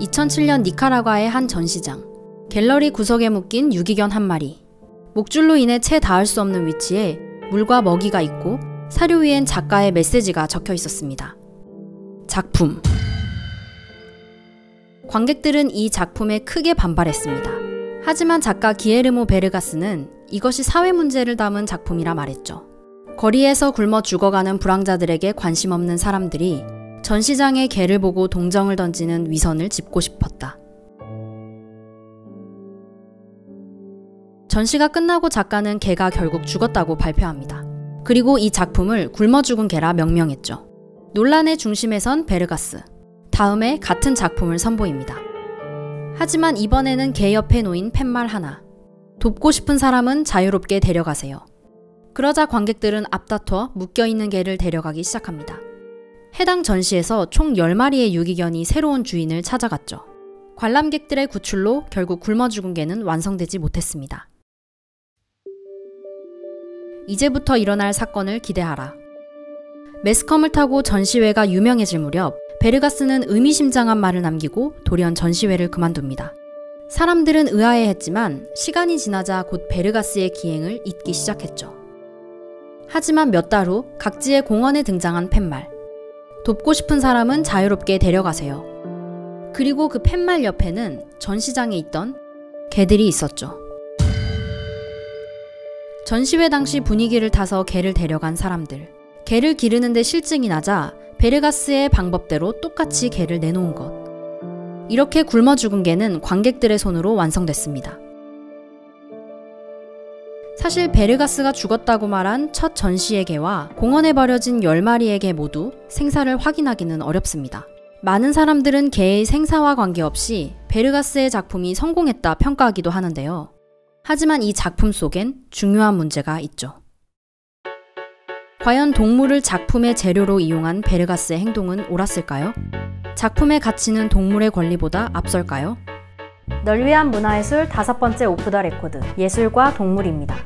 2007년 니카라과의 한 전시장. 갤러리 구석에 묶인 유기견 한 마리. 목줄로 인해 채 닿을 수 없는 위치에 물과 먹이가 있고 사료 위엔 작가의 메시지가 적혀 있었습니다. 작품. 관객들은 이 작품에 크게 반발했습니다. 하지만 작가 기에르모 베르가스는 이것이 사회 문제를 담은 작품이라 말했죠. 거리에서 굶어 죽어가는 불황자들에게 관심 없는 사람들이 전시장의 개를 보고 동정을 던지는 위선을 짚고 싶었다. 전시가 끝나고 작가는 개가 결국 죽었다고 발표합니다. 그리고 이 작품을 굶어 죽은 개라 명명했죠. 논란의 중심에 선 베르가스. 다음에 같은 작품을 선보입니다. 하지만 이번에는 개 옆에 놓인 팻말 하나. 돕고 싶은 사람은 자유롭게 데려가세요. 그러자 관객들은 앞다퉈 묶여있는 개를 데려가기 시작합니다. 해당 전시에서 총 10마리의 유기견이 새로운 주인을 찾아갔죠. 관람객들의 구출로 결국 굶어 죽은 개는 완성되지 못했습니다. 이제부터 일어날 사건을 기대하라. 매스컴을 타고 전시회가 유명해질 무렵 베르가스는 의미심장한 말을 남기고 돌연 전시회를 그만둡니다. 사람들은 의아해했지만 시간이 지나자 곧 베르가스의 기행을 잊기 시작했죠. 하지만 몇 달 후 각지의 공원에 등장한 팻말. 돕고 싶은 사람은 자유롭게 데려가세요. 그리고 그 팻말 옆에는 전시장에 있던 개들이 있었죠. 전시회 당시 분위기를 타서 개를 데려간 사람들. 개를 기르는데 실증이 나자 베르가스의 방법대로 똑같이 개를 내놓은 것. 이렇게 굶어 죽은 개는 관객들의 손으로 완성됐습니다. 사실 베르가스가 죽었다고 말한 첫 전시의 개와 공원에 버려진 10마리의 개 모두 생사를 확인하기는 어렵습니다. 많은 사람들은 개의 생사와 관계없이 베르가스의 작품이 성공했다 평가하기도 하는데요. 하지만 이 작품 속엔 중요한 문제가 있죠. 과연 동물을 작품의 재료로 이용한 베르가스의 행동은 옳았을까요? 작품의 가치는 동물의 권리보다 앞설까요? 널 위한 문화예술 5번째 오프 더 레코드, 예술과 동물입니다.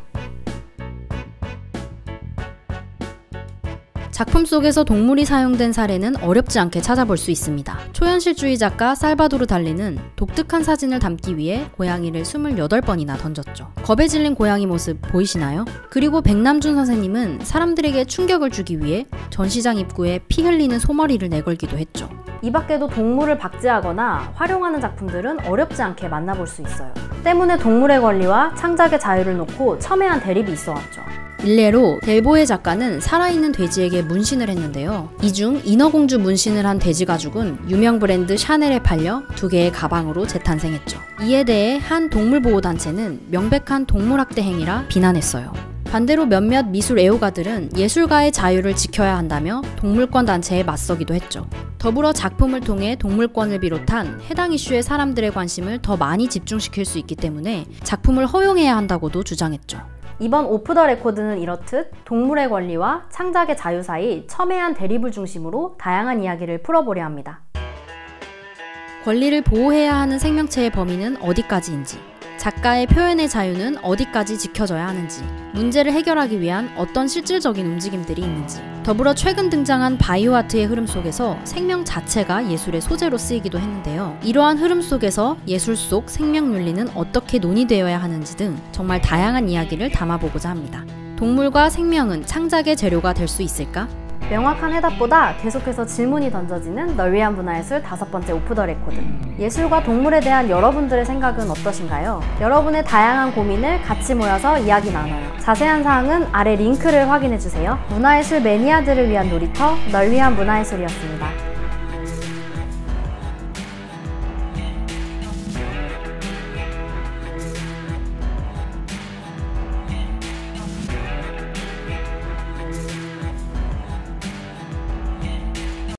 작품 속에서 동물이 사용된 사례는 어렵지 않게 찾아볼 수 있습니다. 초현실주의 작가 살바도르 달리는 독특한 사진을 담기 위해 고양이를 28번이나 던졌죠. 겁에 질린 고양이 모습 보이시나요? 그리고 백남준 선생님은 사람들에게 충격을 주기 위해 전시장 입구에 피 흘리는 소머리를 내걸기도 했죠. 이 밖에도 동물을 박제하거나 활용하는 작품들은 어렵지 않게 만나볼 수 있어요. 때문에 동물의 권리와 창작의 자유를 놓고 첨예한 대립이 있어왔죠. 일례로 델보의 작가는 살아있는 돼지에게 문신을 했는데요. 이 중 인어공주 문신을 한 돼지 가죽은 유명 브랜드 샤넬에 팔려 2개의 가방으로 재탄생했죠. 이에 대해 한 동물보호단체는 명백한 동물학대 행위라 비난했어요. 반대로 몇몇 미술 애호가들은 예술가의 자유를 지켜야 한다며 동물권 단체에 맞서기도 했죠. 더불어 작품을 통해 동물권을 비롯한 해당 이슈에 사람들의 관심을 더 많이 집중시킬 수 있기 때문에 작품을 허용해야 한다고도 주장했죠. 이번 오프 더 레코드는 이렇듯 동물의 권리와 창작의 자유 사이 첨예한 대립을 중심으로 다양한 이야기를 풀어보려 합니다. 권리를 보호해야 하는 생명체의 범위는 어디까지인지, 작가의 표현의 자유는 어디까지 지켜져야 하는지, 문제를 해결하기 위한 어떤 실질적인 움직임들이 있는지, 더불어 최근 등장한 바이오 아트의 흐름 속에서 생명 자체가 예술의 소재로 쓰이기도 했는데요. 이러한 흐름 속에서 예술 속 생명 윤리는 어떻게 논의되어야 하는지 등 정말 다양한 이야기를 담아보고자 합니다. 동물과 생명은 창작의 재료가 될 수 있을까? 명확한 해답보다 계속해서 질문이 던져지는 널 위한 문화예술 5번째 오프 더 레코드. 예술과 동물에 대한 여러분들의 생각은 어떠신가요? 여러분의 다양한 고민을 같이 모여서 이야기 나눠요. 자세한 사항은 아래 링크를 확인해주세요. 문화예술 매니아들을 위한 놀이터 널 위한 문화예술이었습니다.